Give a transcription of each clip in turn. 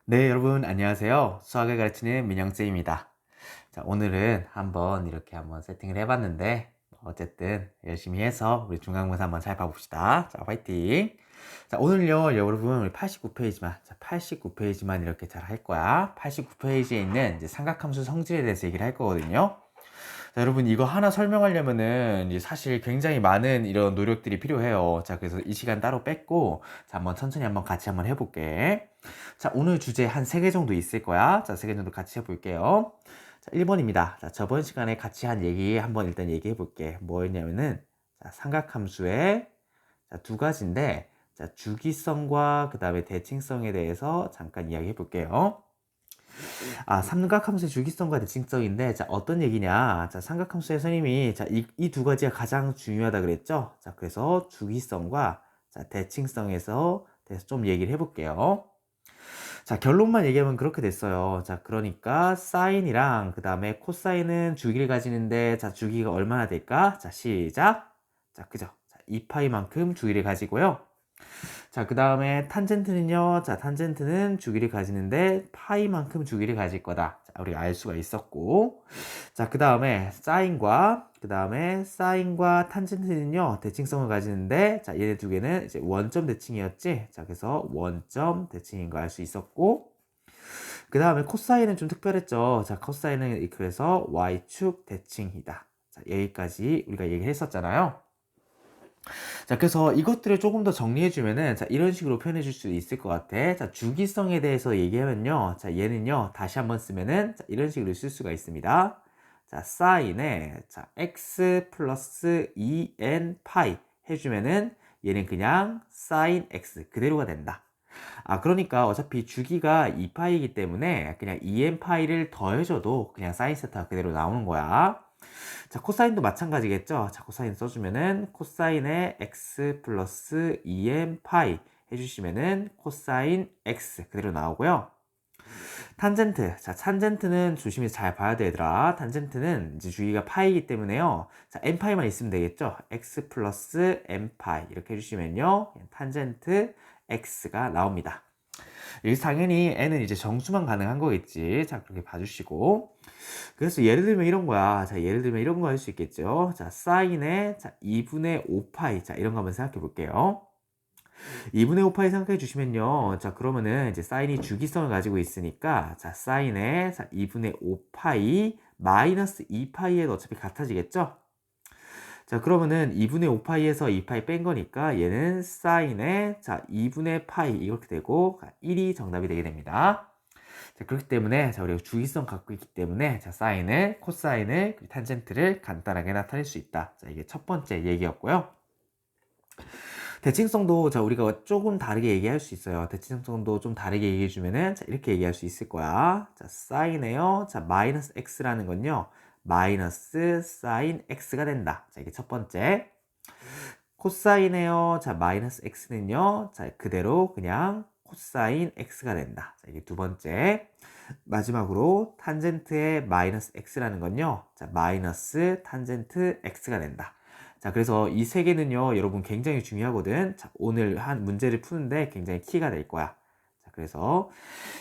네, 여러분 안녕하세요. 수학을 가르치는 민영쌤입니다. 자, 오늘은 한번 세팅을 해봤는데 어쨌든 열심히 해서 우리 중간고사 한번 잘 봐봅시다. 자, 화이팅. 자, 오늘요, 여러분 우리 89페이지만, 89페이지만 이렇게 잘 할 거야. 89페이지에 있는 이제 삼각함수 성질에 대해서 얘기를 할 거거든요. 자, 여러분 이거 하나 설명하려면은 이제 사실 굉장히 많은 이런 노력들이 필요해요. 자, 그래서 이 시간 따로 뺐고, 자, 한번 천천히 한번 같이 한번 해볼게. 자, 오늘 주제 한 3개 정도 있을 거야. 자, 3개 정도 같이 해볼게요. 자, 1번입니다. 자, 저번 시간에 같이 한 얘기 한번 일단 얘기해 볼게. 뭐였냐면은, 자, 삼각함수의 자, 두 가지인데, 자, 주기성과 그 다음에 대칭성에 대해서 잠깐 이야기해 볼게요. 삼각함수의 주기성과 대칭성인데, 자, 어떤 얘기냐. 자, 삼각함수의 선생님이, 자, 이 두 가지가 가장 중요하다 그랬죠? 자, 그래서 주기성과, 자, 대칭성에서 대해서 좀 얘기를 해볼게요. 자, 결론만 얘기하면 그렇게 됐어요. 자, 그러니까, 사인이랑, 그 다음에 코사인은 주기를 가지는데, 자, 주기가 얼마나 될까? 자, 시작. 자, 그죠? 자, 2파이만큼 주기를 가지고요. 자, 그 다음에 탄젠트는요. 자, 탄젠트는 주기를 가지는데 파이만큼 주기를 가질 거다. 자, 우리가 알 수가 있었고. 자, 그 다음에 사인과 탄젠트는요. 대칭성을 가지는데 자, 얘네 두 개는 이제 원점 대칭이었지. 자, 그래서 원점 대칭인 거 알 수 있었고. 그 다음에 코사인은 좀 특별했죠. 자, 코사인은 그래서 y축 대칭이다. 자, 여기까지 우리가 얘기를 했었잖아요. 자, 그래서 이것들을 조금 더 정리해주면은, 자, 이런 식으로 표현해줄 수 있을 것 같아. 자, 주기성에 대해서 얘기하면요. 자, 얘는요, 다시 한번 쓰면은, 자, 이런 식으로 쓸 수가 있습니다. 자, 사인에, 자, x 플러스 2n 파이 해주면은, 얘는 그냥 사인 x 그대로가 된다. 그러니까 어차피 주기가 2파이이기 때문에 그냥 2n 파이를 더해줘도 그냥 사인 세타가 그대로 나오는 거야. 자, 코사인도 마찬가지겠죠? 자, 코사인 써주면은 코사인의 x 플러스 2m 파이 해주시면은 코사인 x 그대로 나오고요. 탄젠트. 자, 탄젠트는 조심히 잘 봐야 되더라. 탄젠트는 이제 주기가 파이기 때문에요. 자, n 파이만 있으면 되겠죠? x 플러스 n 파이 이렇게 해주시면요. 탄젠트 x가 나옵니다. 여기서 당연히 n은 이제 정수만 가능한 거겠지. 자, 그렇게 봐주시고. 그래서 예를 들면 이런 거야. 자, 예를 들면 이런 거 할 수 있겠죠. 자, 사인의 자, 2분의 5파이. 자, 이런 거 한번 생각해 볼게요. 2분의 5파이 생각해 주시면요. 자, 그러면은 이제 사인이 주기성을 가지고 있으니까 자, 사인의 자, 2분의 5파이 마이너스 2파이에도 어차피 같아지겠죠? 자, 그러면은 2분의 5파이에서 2파이 뺀 거니까 얘는 사인의 자, 2분의 파이 이렇게 되고 1이 정답이 되게 됩니다. 자, 그렇기 때문에 자, 우리가 주기성 갖고 있기 때문에 자, 사인을, 코사인을, 탄젠트를 간단하게 나타낼 수 있다. 자, 이게 첫 번째 얘기였고요. 대칭성도 자, 우리가 조금 다르게 얘기할 수 있어요. 대칭성도 좀 다르게 얘기해 주면은 자, 이렇게 얘기할 수 있을 거야. 자, 사인에요. 자, 마이너스 x라는 건요. 마이너스 사인 x가 된다. 자, 이게 첫 번째. 코사인에요. 자, 마이너스 x는요. 자, 그대로 그냥 코사인 x가 된다. 자, 이게 두 번째. 마지막으로 탄젠트의 마이너스 x라는 건요. 자, 마이너스 탄젠트 x가 된다. 자, 그래서 이 세 개는요, 여러분 굉장히 중요하거든. 자, 오늘 한 문제를 푸는데 굉장히 키가 될 거야. 자, 그래서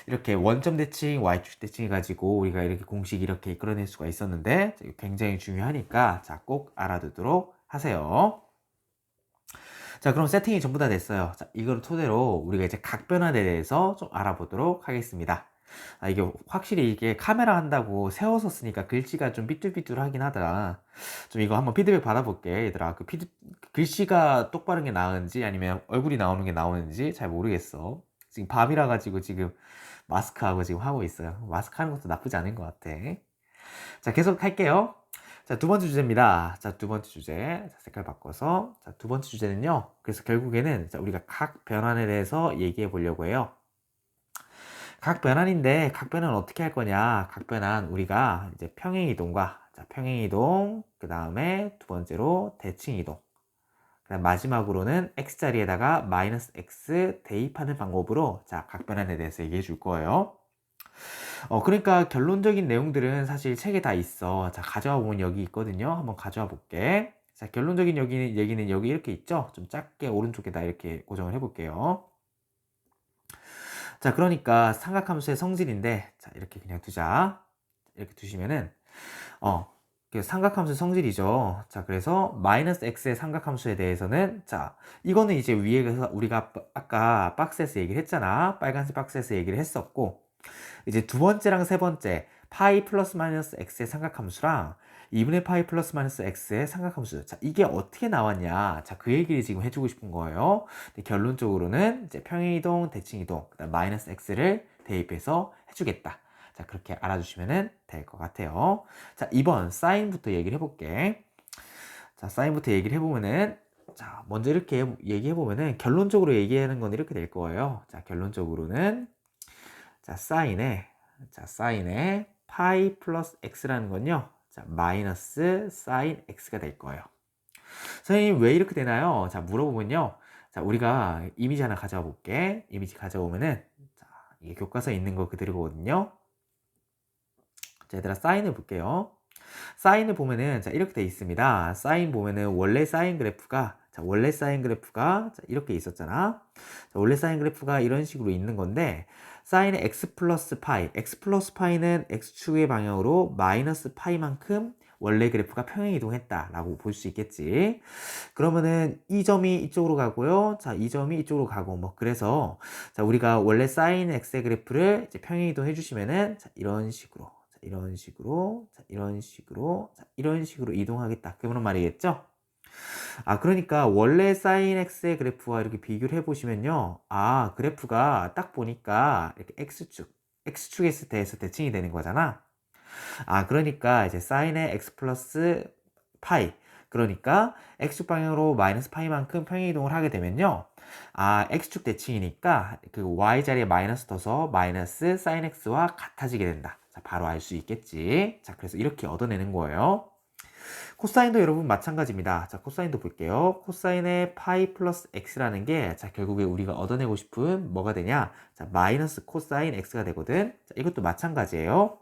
이렇게 원점 대칭, y축 대칭 해가지고 우리가 이렇게 공식 이렇게 이끌어낼 수가 있었는데 굉장히 중요하니까 자, 꼭 알아두도록 하세요. 자, 그럼 세팅이 전부 다 됐어요. 자, 이걸 토대로 우리가 이제 각변환에 대해서 좀 알아보도록 하겠습니다. 이게 확실히 이게 카메라 한다고 세워서 쓰니까 글씨가 좀 삐뚤삐뚤하긴 하더라. 좀 이거 한번 피드백 받아볼게, 얘들아. 글씨가 똑바른 게 나은지 아니면 얼굴이 나오는 게 나오는지 잘 모르겠어. 지금 밤이라 가지고 지금 마스크하고 지금 하고 있어요. 마스크 하는 것도 나쁘지 않은 것 같아. 자, 계속 할게요. 자, 두 번째 주제입니다. 자, 두 번째 주제. 자, 색깔 바꿔서. 자, 두 번째 주제는요. 그래서 결국에는 자, 우리가 각 변환에 대해서 얘기해 보려고 해요. 각 변환인데, 각 변환 어떻게 할 거냐? 각 변환 우리가 이제 평행이동과 자, 평행이동, 그 다음에 두 번째로 대칭이동, 그 다음 마지막으로는 x자리에다가 마이너스 x 대입하는 방법으로 자, 각 변환에 대해서 얘기해 줄 거예요. 그러니까 결론적인 내용들은 사실 책에 다 있어. 자, 가져와 보면 여기 있거든요. 한번 가져와 볼게. 자, 결론적인 얘기는 여기 이렇게 있죠? 좀 작게 오른쪽에다 이렇게 고정을 해볼게요. 자, 그러니까 삼각함수의 성질인데, 자, 이렇게 그냥 두자. 이렇게 두시면은, 어, 그 삼각함수 성질이죠. 자, 그래서 마이너스 x의 삼각함수에 대해서는, 자, 이거는 이제 위에서 우리가 아까 박스에서 얘기를 했잖아. 빨간색 박스에서 얘기를 했었고, 이제 두 번째랑 세 번째, 파이 플러스 마이너스 x의 삼각함수랑 2분의 파이 플러스 마이너스 x의 삼각함수. 자, 이게 어떻게 나왔냐. 자, 그 얘기를 지금 해주고 싶은 거예요. 근데 결론적으로는 이제 평행이동, 대칭이동, 그다음 마이너스 x를 대입해서 해주겠다. 자, 그렇게 알아주시면 될 것 같아요. 자, 2번 사인부터 얘기를 해볼게. 자, 사인부터 얘기를 해보면은, 자, 먼저 이렇게 얘기해보면은, 결론적으로 얘기하는 건 이렇게 될 거예요. 자, 결론적으로는, 자, 사인에 파이 플러스 x라는 건요. 자, 마이너스 사인 x가 될 거예요. 선생님, 왜 이렇게 되나요? 자, 물어보면요. 자, 우리가 이미지 하나 가져와 볼게. 이미지 가져오면은, 자, 이게 교과서에 있는 거 그대로거든요. 자, 얘들아, 사인을 볼게요. 사인을 보면은, 자, 이렇게 돼 있습니다. 사인 보면은, 원래 사인 그래프가, 자, 원래 사인 그래프가, 자, 이렇게 있었잖아. 자, 원래 사인 그래프가 이런 식으로 있는 건데, 사인의 x 플러스 파이는 x축의 방향으로 마이너스 파이만큼 원래 그래프가 평행 이동했다라고 볼 수 있겠지. 그러면은 이 점이 이쪽으로 가고요. 자, 이 점이 이쪽으로 가고 뭐 그래서 자, 우리가 원래 사인 x의 그래프를 이제 평행 이동해 주시면은 자, 이런 식으로 자, 이런 식으로 자, 이런 식으로 자, 이런 식으로 이동하겠다. 그런 말이겠죠? 아, 그러니까 원래 사인 x의 그래프와 이렇게 비교를 해보시면요. 아, 그래프가 딱 보니까 이렇게 x축에 대해서 대칭이 되는 거잖아. 아, 그러니까 이제 사인의 x 플러스 파이. 그러니까 x축 방향으로 마이너스 파이만큼 평행이동을 하게 되면요. 아, x축 대칭이니까 그 y 자리에 마이너스 둬서 마이너스 사인 x와 같아지게 된다. 자, 바로 알 수 있겠지. 자, 그래서 이렇게 얻어내는 거예요. 코사인도 여러분 마찬가지입니다. 자, 코사인도 볼게요. 코사인의 파이 플러스 x라는 게, 자, 결국에 우리가 얻어내고 싶은 뭐가 되냐? 자, 마이너스 코사인 x가 되거든. 자, 이것도 마찬가지예요.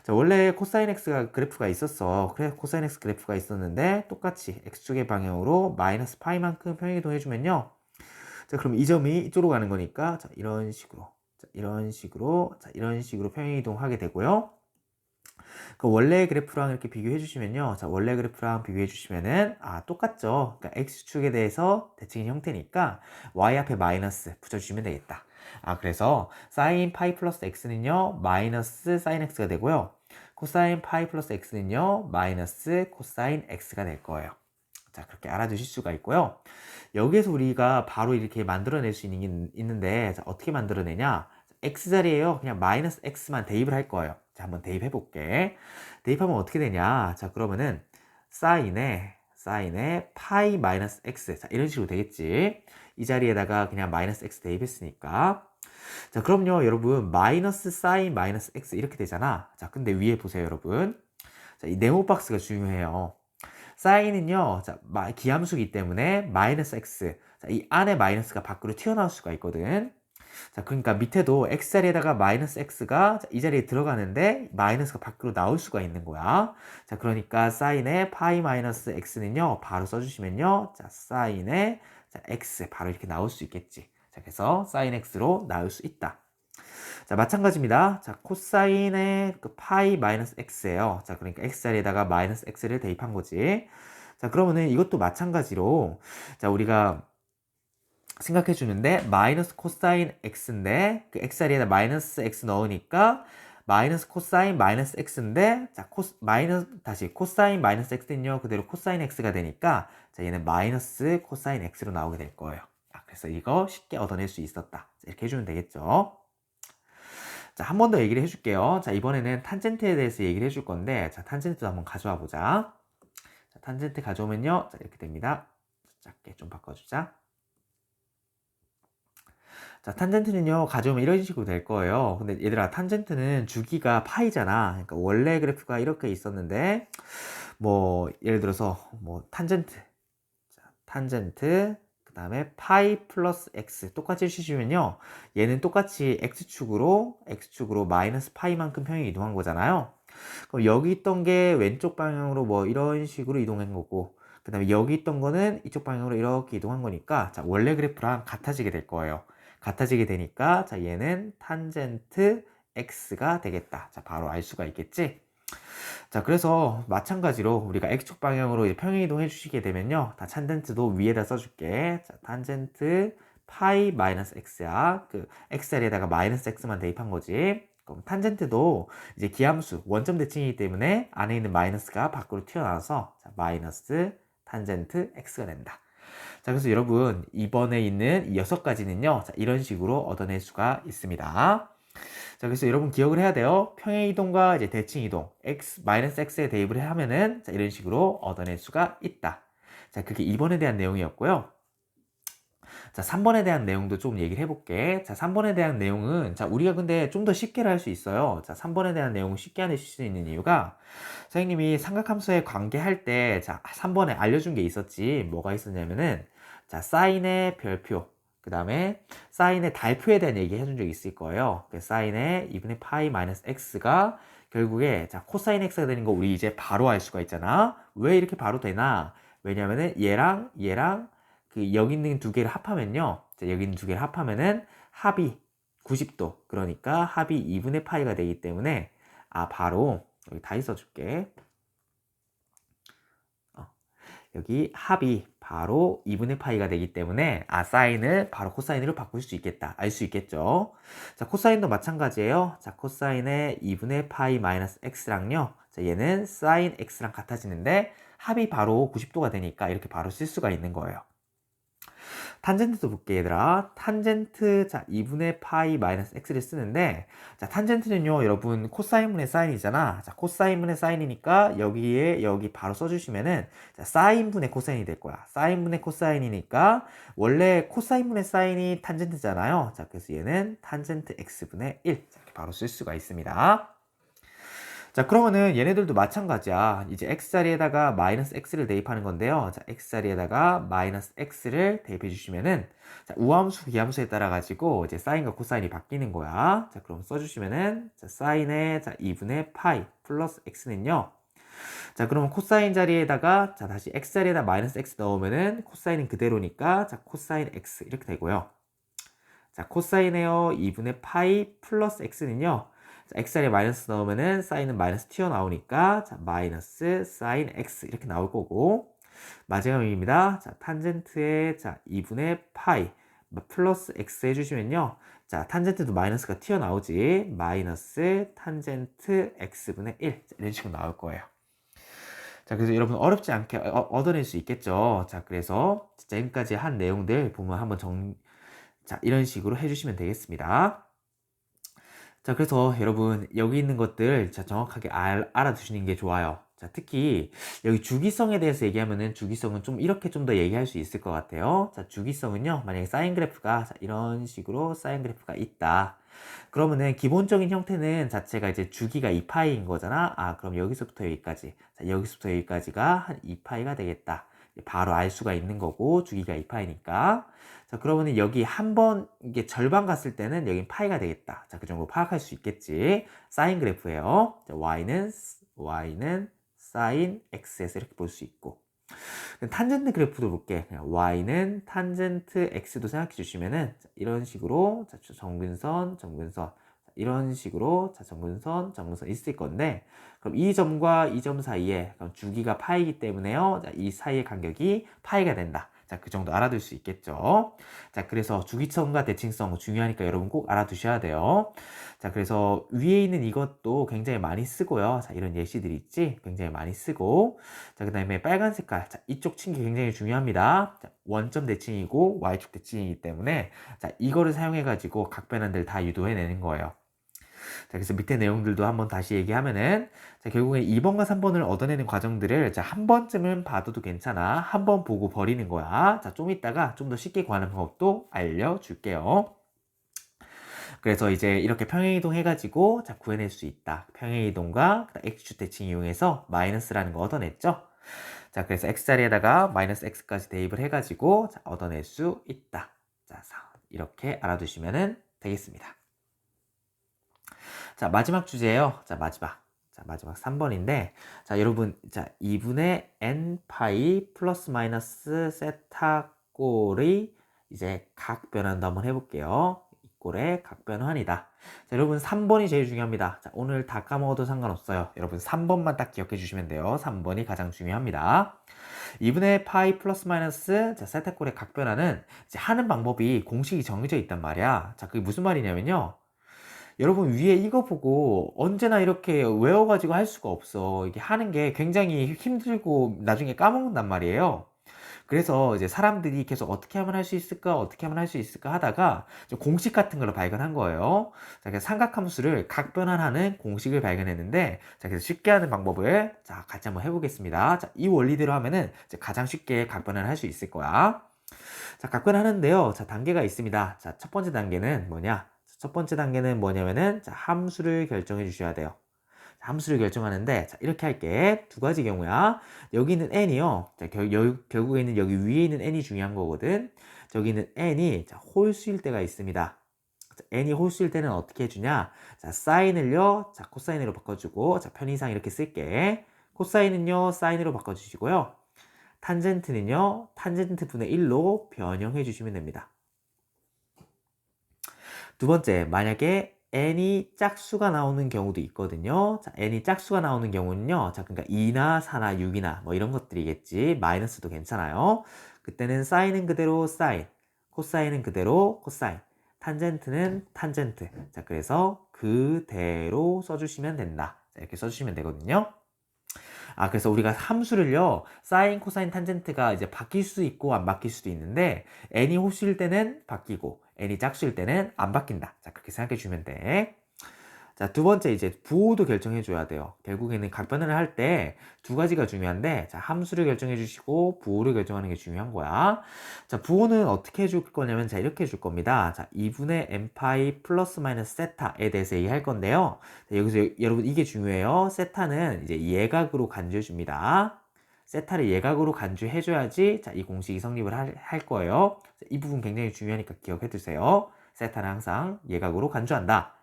자, 원래 코사인 x가 그래프가 있었어. 그래, 코사인 x 그래프가 있었는데, 똑같이 x축의 방향으로 마이너스 파이만큼 평행이동 해주면요. 자, 그럼 이 점이 이쪽으로 가는 거니까, 자, 이런 식으로. 자, 이런 식으로, 자, 이런 식으로 평행이동 하게 되고요. 그 원래 그래프랑 이렇게 비교해 주시면요. 자, 원래 그래프랑 비교해 주시면은, 아, 똑같죠. 그러니까 x축에 대해서 대칭인 형태니까, y 앞에 마이너스 붙여주시면 되겠다. 아, 그래서, 사인 파이 플러스 x는요, 마이너스 사인 x가 되고요. 코사인 파이 플러스 x는요, 마이너스 코사인 x가 될 거예요. 자, 그렇게 알아두실 수가 있고요. 여기에서 우리가 바로 이렇게 만들어낼 수 있는데, 자, 어떻게 만들어내냐? x자리에요. 그냥 마이너스 x만 대입을 할 거예요. 자, 한번 대입해 볼게. 대입하면 어떻게 되냐? 자, 그러면은 사인에 파이 마이너스 x. 자, 이런 식으로 되겠지. 이 자리에다가 그냥 마이너스 x 대입했으니까. 자, 그럼요, 여러분. 마이너스 사인 마이너스 x 이렇게 되잖아. 자, 근데 위에 보세요, 여러분. 자, 이 네모 박스가 중요해요. 사인은요, 자, 기함수이기 때문에 마이너스 x. 자, 이 안에 마이너스가 밖으로 튀어나올 수가 있거든. 자, 그러니까 밑에도 x자리에다가 마이너스 x가 이 자리에 들어가는데 마이너스가 밖으로 나올 수가 있는 거야. 자, 그러니까 사인의 파이 마이너스 x는요, 바로 써주시면요. 자, 사인의 자, x 바로 이렇게 나올 수 있겠지. 자, 그래서 사인 x로 나올 수 있다. 자, 마찬가지입니다. 자, 코사인의 그 파이 마이너스 x예요. 자, 그러니까 x자리에다가 마이너스 x를 대입한 거지. 자, 그러면은 이것도 마찬가지로 자, 우리가 생각해 주는데 마이너스 코사인 x인데 그 x자리에다 마이너스 x 넣으니까 마이너스 코사인 마이너스 x인데 자, 다시 코사인 마이너스 x는요 그대로 코사인 x가 되니까 자, 얘는 마이너스 코사인 x로 나오게 될 거예요. 아, 그래서 이거 쉽게 얻어낼 수 있었다. 이렇게 해주면 되겠죠. 자, 한 번 더 얘기를 해줄게요. 자, 이번에는 탄젠트에 대해서 얘기를 해줄 건데, 자, 탄젠트도 한번 가져와 보자. 자, 탄젠트 가져오면요. 자, 이렇게 됩니다. 작게 좀 바꿔주자. 자, 탄젠트는요, 가져오면 이런 식으로 될 거예요. 근데 얘들아, 탄젠트는 주기가 파이잖아. 그러니까 원래 그래프가 이렇게 있었는데, 뭐, 예를 들어서, 뭐, 탄젠트. 자, 탄젠트. 그 다음에 파이 플러스 x 똑같이 주시면요 얘는 똑같이 x축으로 마이너스 파이만큼 평행 이동한 거잖아요. 그럼 여기 있던 게 왼쪽 방향으로 뭐 이런 식으로 이동한 거고 그 다음에 여기 있던 거는 이쪽 방향으로 이렇게 이동한 거니까 자, 원래 그래프랑 같아지게 될 거예요. 같아지게 되니까 자, 얘는 탄젠트 x가 되겠다. 자, 바로 알 수가 있겠지? 자, 그래서 마찬가지로 우리가 x축 방향으로 이제 평행이동 해주시게 되면요. 다 탄젠트도 위에다 써줄게. 자, 탄젠트 파이 마이너스 x야. 그 x 자리에다가 마이너스 x만 대입한 거지. 그럼 탄젠트도 이제 기함수 원점 대칭이기 때문에 안에 있는 마이너스가 밖으로 튀어나와서 자, 마이너스 탄젠트 x가 된다. 자, 그래서 여러분 이번에 있는 이 6가지는요. 자, 이런 식으로 얻어낼 수가 있습니다. 자, 그래서 여러분 기억을 해야 돼요. 평행이동과 이제 대칭이동, x, 마이너스 x에 대입을 하면은, 자, 이런 식으로 얻어낼 수가 있다. 자, 그게 2번에 대한 내용이었고요. 자, 3번에 대한 내용도 좀 얘기를 해볼게. 자, 3번에 대한 내용은, 자, 우리가 근데 좀 더 쉽게 할 수 있어요. 자, 3번에 대한 내용을 쉽게 하실 수 있는 이유가, 선생님이 삼각함수의 관계할 때, 자, 3번에 알려준 게 있었지. 뭐가 있었냐면은, 자, 사인의 별표, 그 다음에 사인의 달표에 대한 얘기 해준 적이 있을 거예요. 사인의 2분의 파이 마이너스 x가 결국에 자 코사인 x가 되는 거 우리 이제 바로 알 수가 있잖아. 왜 이렇게 바로 되나? 왜냐면은 얘랑 그 여기 있는 두 개를 합하면요. 자, 여기 있는 두 개를 합하면은 합이 90도. 그러니까 합이 2분의 파이가 되기 때문에 바로 여기 다 있어줄게. 여기 합이 바로 2분의 파이가 되기 때문에 사인을 바로 코사인으로 바꿀 수 있겠다. 알 수 있겠죠. 자, 코사인도 마찬가지예요. 자, 코사인의 2분의 파이 마이너스 x랑요. 자, 얘는 사인 x랑 같아지는데 합이 바로 90도가 되니까 이렇게 바로 쓸 수가 있는 거예요. 탄젠트도 볼게 얘들아. 탄젠트 자 2분의 파이 마이너스 x를 쓰는데 자 탄젠트는요 여러분 코사인분의 사인이잖아. 자 코사인분의 사인이니까 여기에 여기 바로 써주시면은 자 사인분의 코사인이 될 거야. 사인분의 코사인이니까 원래 코사인분의 사인이 탄젠트잖아요. 자 그래서 얘는 탄젠트 x분의 1 자, 이렇게 바로 쓸 수가 있습니다. 자 그러면은 얘네들도 마찬가지야. 이제 x자리에다가 마이너스 x를 대입하는 건데요. 자 x자리에다가 마이너스 x를 대입해 주시면은 자 우함수 기함수에 따라 가지고 이제 사인과 코사인이 바뀌는 거야. 자 그럼 써주시면은 자 사인의 자 2분의 파이 플러스 x는요. 자 그러면 코사인 자리에다가 자 다시 x자리에다 마이너스 x 넣으면은 코사인은 그대로니까 자 코사인 x 이렇게 되고요. 자 코사인에요 2분의 파이 플러스 x는요. 자, x자리에 마이너스 넣으면은 사인은 마이너스 튀어나오니까 자 마이너스 사인 x 이렇게 나올 거고 마지막입니다. 자 탄젠트의 자 2분의 파이 플러스 x 해주시면요. 자 탄젠트도 마이너스가 튀어나오지 마이너스 탄젠트 x분의 1 자, 이런 식으로 나올 거예요. 자 그래서 여러분 어렵지 않게 얻어낼 수 있겠죠. 자 그래서 지금까지 한 내용들 보면 한번 자 이런 식으로 해주시면 되겠습니다. 자, 그래서 여러분 여기 있는 것들 자, 정확하게 알아두시는 게 좋아요. 자, 특히 여기 주기성에 대해서 얘기하면은 주기성은 좀 이렇게 좀 더 얘기할 수 있을 것 같아요. 자, 주기성은요. 만약에 사인 그래프가 자, 이런 식으로 사인 그래프가 있다. 그러면은 기본적인 형태는 자체가 이제 주기가 2파이인 거잖아. 그럼 여기서부터 여기까지. 자, 여기서부터 여기까지가 한 2파이가 되겠다. 바로 알 수가 있는 거고 주기가 2파이니까. 자, 그러면은 여기 한 번 이게 절반 갔을 때는 여긴 파이가 되겠다. 자, 그 정도 파악할 수 있겠지. 사인 그래프예요. 자, y는 사인 x에서 이렇게 볼 수 있고. 탄젠트 그래프도 볼게. y는 탄젠트 x도 생각해 주시면은 자, 이런 식으로 자, 정근선 이런 식으로 자, 정근선 있을 건데 그럼 이 점과 이 점 사이에 그럼 주기가 파이기 때문에요. 자, 이 사이의 간격이 파이가 된다. 자, 그 정도 알아둘 수 있겠죠. 자, 그래서 주기성과 대칭성 중요하니까 여러분 꼭 알아두셔야 돼요. 자, 그래서 위에 있는 이것도 굉장히 많이 쓰고요. 자, 이런 예시들이 있지? 굉장히 많이 쓰고. 자, 그 다음에 빨간 색깔. 자, 이쪽 친 게 굉장히 중요합니다. 자, 원점 대칭이고 Y축 대칭이기 때문에 자, 이거를 사용해가지고 각 변환들 다 유도해내는 거예요. 자, 그래서 밑에 내용들도 한번 다시 얘기하면은, 자, 결국에 2번과 3번을 얻어내는 과정들을, 자, 한 번쯤은 봐도 괜찮아. 한 번 보고 버리는 거야. 자, 좀 이따가 좀 더 쉽게 구하는 방법도 알려줄게요. 그래서 이제 이렇게 평행이동 해가지고, 자, 구해낼 수 있다. 평행이동과 x축 대칭 이용해서 마이너스라는 거 얻어냈죠. 자, 그래서 x자리에다가 마이너스 x까지 대입을 해가지고, 자, 얻어낼 수 있다. 자, 이렇게 알아두시면 되겠습니다. 자, 마지막 주제예요. 자, 마지막 3번인데, 자, 여러분, 자, 2분의 n 파이 플러스 마이너스 세타 꼴의 이제 각 변환도 한번 해볼게요. 이꼴의 각 변환이다. 자, 여러분 3번이 제일 중요합니다. 자, 오늘 다 까먹어도 상관없어요. 여러분 3번만 딱 기억해 주시면 돼요. 3번이 가장 중요합니다. 2분의 파이 플러스 마이너스 자, 세타꼴의 각 변화는 이제 하는 방법이 공식이 정해져 있단 말이야. 자, 그게 무슨 말이냐면요. 여러분 위에 이거 보고 언제나 이렇게 외워가지고 할 수가 없어. 이게 하는 게 굉장히 힘들고 나중에 까먹는단 말이에요. 그래서 이제 사람들이 계속 어떻게 하면 할 수 있을까, 어떻게 하면 할 수 있을까 하다가 공식 같은 걸 발견한 거예요. 자, 그래서 삼각함수를 각 변환하는 공식을 발견했는데, 자, 그래서 쉽게 하는 방법을 자, 같이 한번 해보겠습니다. 자, 이 원리대로 하면은 이제 가장 쉽게 각 변환을 할 수 있을 거야. 자, 각 변환하는데요. 자, 단계가 있습니다. 자, 첫 번째 단계는 뭐냐? 첫 번째 단계는 뭐냐면은 자, 함수를 결정해 주셔야 돼요. 함수를 결정하는데 자, 이렇게 할게. 두 가지 경우야. 여기 있는 n이요. 자, 결국에는 여기 위에 있는 n이 중요한 거거든. 저기 있는 n이 자, 홀수일 때가 있습니다. 자, n이 홀수일 때는 어떻게 해주냐? 자, 사인을요. 자, 코사인으로 바꿔주고 자, 편의상 이렇게 쓸게. 코사인은요. 사인으로 바꿔주시고요. 탄젠트는요. 탄젠트 분의 1로 변형해 주시면 됩니다. 두 번째, 만약에 n이 짝수가 나오는 경우도 있거든요. 자, n이 짝수가 나오는 경우는요. 자, 그러니까 2나 4나 6이나 뭐 이런 것들이겠지. 마이너스도 괜찮아요. 그때는 사인은 그대로 사인, 코사인은 그대로 코사인, 탄젠트는 탄젠트. 자, 그래서 그대로 써주시면 된다. 자, 이렇게 써주시면 되거든요. 아, 그래서 우리가 함수를요, 사인, 코사인, 탄젠트가 이제 바뀔 수 있고 안 바뀔 수도 있는데, n이 홀수일 때는 바뀌고, n이 짝수일 때는 안 바뀐다. 자, 그렇게 생각해 주면 돼. 자, 두 번째 이제 부호도 결정해 줘야 돼요. 결국에는 각 변환을 할 때 두 가지가 중요한데, 자, 함수를 결정해 주시고 부호를 결정하는 게 중요한 거야. 자, 부호는 어떻게 해줄 거냐면, 자, 이렇게 해줄 겁니다. 자, 2분의 n파이 플러스 마이너스 세타에 대해서 얘기할 건데요. 자, 여기서 여러분 이게 중요해요. 세타는 이제 예각으로 간주해 줍니다. 세타를 예각으로 간주해 줘야지, 자, 이 공식이 성립을 할 거예요. 이 부분 굉장히 중요하니까 기억해 두세요. 세타는 항상 예각으로 간주한다.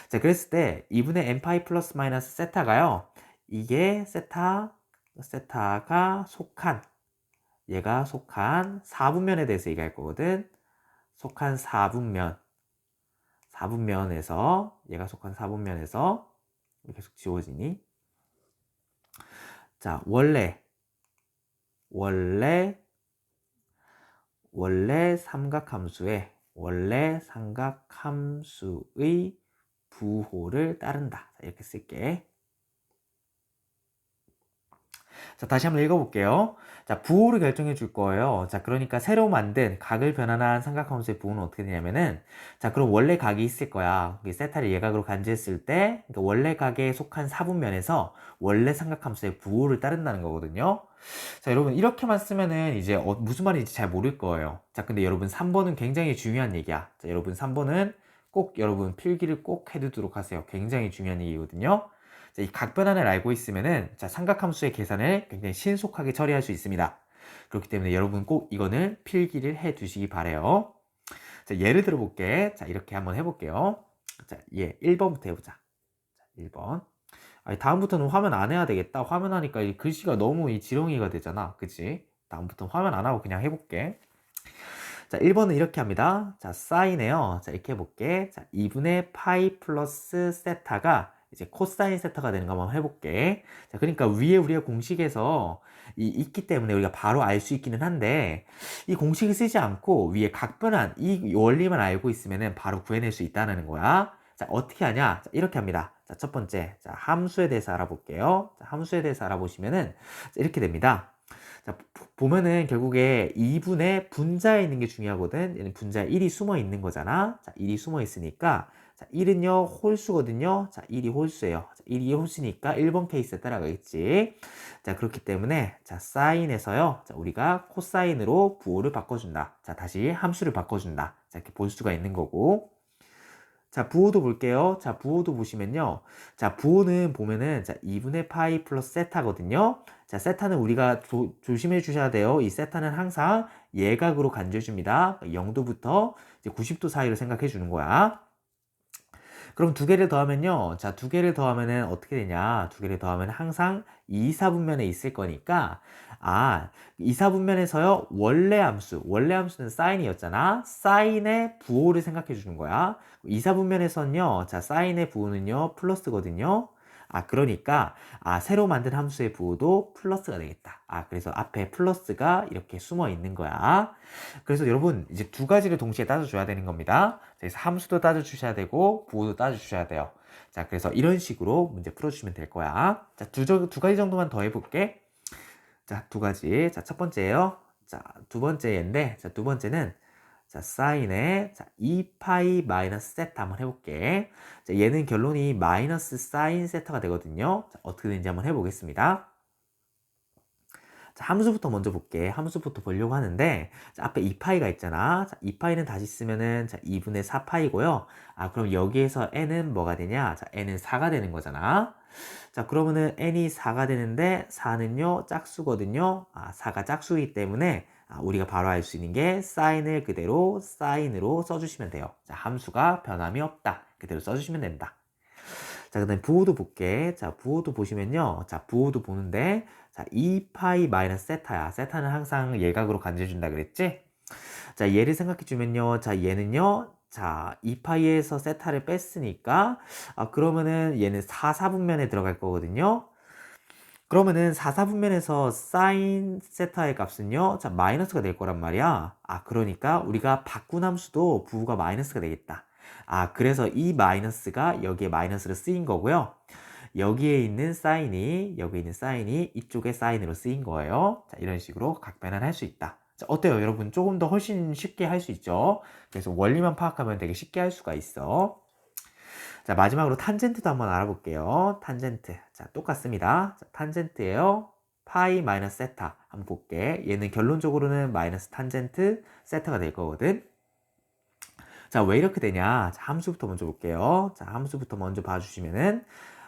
자, 그랬을 때 2분의 n파이 플러스 마이너스 세타가요. 이게 세타가 속한 얘가 속한 4분면에 대해서 얘기할 거거든. 속한 4분면에서 얘가 속한 4분면에서 계속 지워지니. 자, 원래 삼각함수의 부호를 따른다. 자, 이렇게 쓸게. 자, 다시 한번 읽어볼게요. 자, 부호를 결정해 줄 거예요. 자, 그러니까 새로 만든 각을 변환한 삼각함수의 부호는 어떻게 되냐면은, 자, 그럼 원래 각이 있을 거야. 세타를 예각으로 간주했을 때, 그러니까 원래 각에 속한 4분면에서 원래 삼각함수의 부호를 따른다는 거거든요. 자, 여러분, 이렇게만 쓰면은 이제 무슨 말인지 잘 모를 거예요. 자, 근데 여러분, 3번은 굉장히 중요한 얘기야. 자, 여러분, 3번은 꼭 여러분 필기를 꼭 해두도록 하세요. 굉장히 중요한 얘기거든요. 자, 이 각변환을 알고 있으면은 자, 삼각함수의 계산을 굉장히 신속하게 처리할 수 있습니다. 그렇기 때문에 여러분 꼭 이거는 필기를 해 두시기 바래요. 자, 예를 들어 볼게. 자, 이렇게 한번 해볼게요. 자, 1번부터 해보자. 자, 1번. 아니, 다음부터는 화면 안 해야 되겠다. 화면 하니까 이 글씨가 너무 이 지렁이가 되잖아. 그치? 다음부터는 화면 안 하고 그냥 해볼게. 자, 1번은 이렇게 합니다. 자, 사인에요. 자, 이렇게 해볼게. 자, 2분의 파이 플러스 세타가 이제 코사인 세타가 되는 거 한번 해볼게. 자, 그러니까 위에 우리가 공식에서 있기 때문에 우리가 바로 알 수 있기는 한데, 이 공식을 쓰지 않고 위에 각변환, 이 원리만 알고 있으면은 바로 구해낼 수 있다는 거야. 자, 어떻게 하냐? 자, 이렇게 합니다. 자, 첫 번째. 자, 함수에 대해서 알아볼게요. 자, 함수에 대해서 알아보시면은 자, 이렇게 됩니다. 자, 보면은 결국에 2분의 분자에 있는 게 중요하거든. 얘는 분자에 1이 숨어 있는 거잖아. 자, 1이 숨어 있으니까 자, 1은요 홀수거든요. 자, 1이 홀수예요. 자, 1이 홀수니까 1번 케이스에 따라가겠지. 자, 그렇기 때문에 자, 사인에서요. 자, 우리가 코사인으로 부호를 바꿔준다. 자, 다시 함수를 바꿔준다. 자, 이렇게 볼 수가 있는 거고. 자, 부호도 볼게요. 자, 부호도 보시면요. 자, 부호는 보면은 자, 2분의 파이 플러스 세타거든요. 자, 세타는 우리가 조심해 주셔야 돼요. 이 세타는 항상 예각으로 간주해 줍니다. 0도부터 이제 90도 사이로 생각해 주는 거야. 그럼 두 개를 더하면요. 자, 두 개를 더하면은 어떻게 되냐? 두 개를 더하면 항상 이사분면에 있을 거니까, 이사분면에서요, 원래 함수는 사인이었잖아. 사인의 부호를 생각해 주는 거야. 이사분면에서는요, 자, 사인의 부호는요, 플러스거든요. 그러니까, 새로 만든 함수의 부호도 플러스가 되겠다. 그래서 앞에 플러스가 이렇게 숨어 있는 거야. 그래서 여러분, 이제 두 가지를 동시에 따져줘야 되는 겁니다. 그래서 함수도 따져주셔야 되고, 부호도 따져주셔야 돼요. 자, 그래서 이런 식으로 문제 풀어주시면 될 거야. 자, 두 가지 정도만 더 해볼게. 자, 두 가지. 자, 첫 번째예요. 자, 두 번째 얘인데, 자, 두 번째는, 자, 사인의, 자, 2파이 마이너스 세타 한번 해볼게. 자, 얘는 결론이 마이너스 사인 세타가 되거든요. 자, 어떻게 되는지 한번 해보겠습니다. 자, 함수부터 먼저 볼게. 함수부터 보려고 하는데, 자, 앞에 2파이가 있잖아. 자, 2파이는 다시 쓰면은, 자, 2분의 4파이고요. 그럼 여기에서 n은 뭐가 되냐? 자, n은 4가 되는 거잖아. 자, 그러면은 n이 4가 되는데 4는요 짝수거든요. 4가 짝수이기 때문에 우리가 바로 알 수 있는 게 사인을 그대로 사인으로 써주시면 돼요. 자, 함수가 변함이 없다. 그대로 써주시면 된다. 자, 그 다음에 부호도 볼게. 자, 부호도 보시면요. 자, 부호도 보는데, 자, 2파이 마이너스 세타야. 세타는 항상 예각으로 간주해준다 그랬지? 자, 얘를 생각해주면요. 자, 얘는요. 자, 2파이에서 세타를 뺐으니까, 그러면은 얘는 4사분면에 들어갈 거거든요. 그러면은 4사분면에서 사인 세타의 값은요. 자, 마이너스가 될 거란 말이야. 그러니까 우리가 바꾼 함수도 부호가 마이너스가 되겠다. 그래서 이 마이너스가 여기에 마이너스로 쓰인 거고요. 여기에 있는 사인이 이쪽에 사인으로 쓰인 거예요. 자, 이런 식으로 각변환 할 수 있다. 자, 어때요, 여러분? 조금 더 훨씬 쉽게 할 수 있죠? 그래서 원리만 파악하면 되게 쉽게 할 수가 있어. 자, 마지막으로 탄젠트도 한번 알아볼게요. 탄젠트. 자, 똑같습니다. 자, 탄젠트예요. 파이 마이너스 세타. 한번 볼게. 얘는 결론적으로는 마이너스 탄젠트 세타가 될 거거든. 자, 왜 이렇게 되냐? 자, 함수부터 먼저 볼게요. 자, 함수부터 먼저 봐주시면은,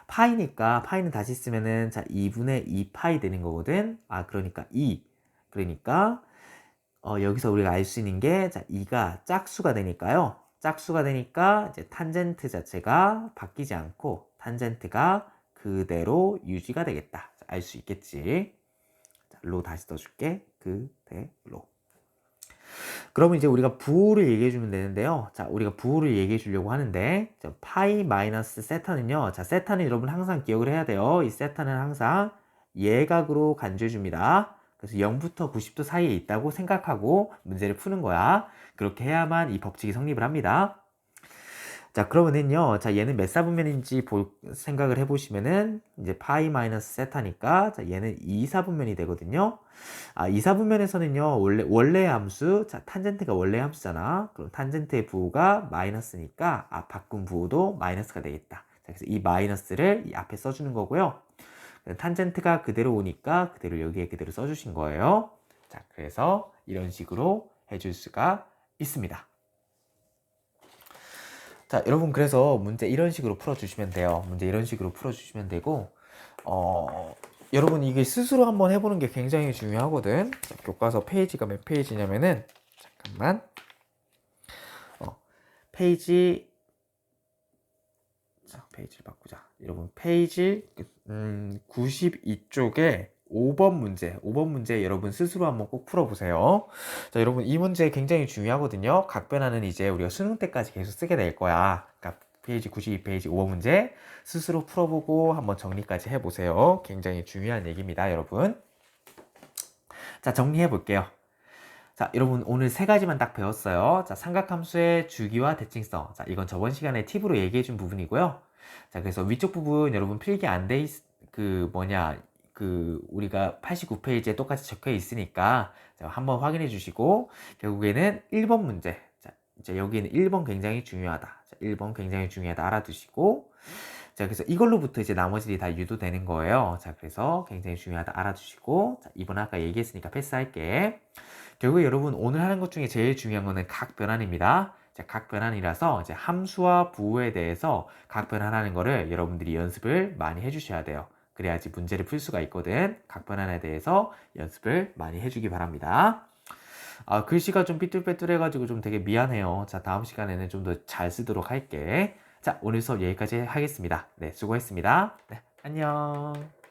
파이니까, 파이는 다시 쓰면은, 자, 2분의 2파이 되는 거거든. 그러니까 2. 그러니까, 여기서 우리가 알 수 있는 게, 자, 2가 짝수가 되니까요. 짝수가 되니까, 이제 탄젠트 자체가 바뀌지 않고, 탄젠트가 그대로 유지가 되겠다. 알 수 있겠지. 자, 로 다시 써줄게. 그대로. 그러면 이제 우리가 부호를 얘기해 주면 되는데요. 자, 우리가 부호를 얘기해 주려고 하는데, 자, 파이 마이너스 세타는요. 자, 세타는 여러분 항상 기억을 해야 돼요. 이 세타는 항상 예각으로 간주해 줍니다. 그래서 0부터 90도 사이에 있다고 생각하고 문제를 푸는 거야. 그렇게 해야만 이 법칙이 성립을 합니다. 자, 그러면은요, 자, 얘는 몇 사분면인지 생각을 해보시면은, 이제 파이 마이너스 세타니까, 자, 얘는 2사분면이 되거든요. 2사분면에서는요, 원래 함수, 자, 탄젠트가 원래 함수잖아. 그럼 탄젠트의 부호가 마이너스니까, 바꾼 부호도 마이너스가 되겠다. 자, 그래서 이 마이너스를 이 앞에 써주는 거고요. 탄젠트가 그대로 오니까, 그대로 여기에 그대로 써주신 거예요. 자, 그래서 이런 식으로 해줄 수가 있습니다. 자, 여러분, 그래서 문제 이런 식으로 풀어주시면 돼요. 문제 이런 식으로 풀어주시면 되고, 여러분, 이게 스스로 한번 해보는 게 굉장히 중요하거든. 자, 교과서 페이지가 몇 페이지냐면은, 잠깐만. 페이지를 바꾸자. 여러분, 페이지 92쪽에 5번 문제 여러분 스스로 한번 꼭 풀어보세요. 자, 여러분, 이 문제 굉장히 중요하거든요. 각변화는 이제 우리가 수능 때까지 계속 쓰게 될 거야. 그러니까 페이지 92페이지 5번 문제 스스로 풀어보고 한번 정리까지 해보세요. 굉장히 중요한 얘기입니다, 여러분. 자, 정리해 볼게요. 자, 여러분, 오늘 세 가지만 딱 배웠어요. 자, 삼각함수의 주기와 대칭성. 자, 이건 저번 시간에 팁으로 얘기해 준 부분이고요. 자, 그래서 위쪽 부분 여러분 필기 안 돼 우리가 89페이지에 똑같이 적혀 있으니까 한번 확인해 주시고, 결국에는 1번 문제. 자, 이제 여기는 1번 굉장히 중요하다. 자, 1번 굉장히 중요하다 알아두시고, 자, 그래서 이걸로부터 이제 나머지들이 다 유도되는 거예요. 자, 그래서 굉장히 중요하다 알아두시고, 자, 이번 아까 얘기했으니까 패스할게. 결국 여러분 오늘 하는 것 중에 제일 중요한 거는 각변환입니다. 자, 각변환이라서 이제 함수와 부호에 대해서 각변환하는 거를 여러분들이 연습을 많이 해주셔야 돼요. 그래야지 문제를 풀 수가 있거든. 각변환에 대해서 연습을 많이 해주기 바랍니다. 글씨가 좀 삐뚤빼뚤해가지고 좀 되게 미안해요. 자, 다음 시간에는 좀 더 잘 쓰도록 할게. 자, 오늘 수업 여기까지 하겠습니다. 네, 수고했습니다. 네, 안녕.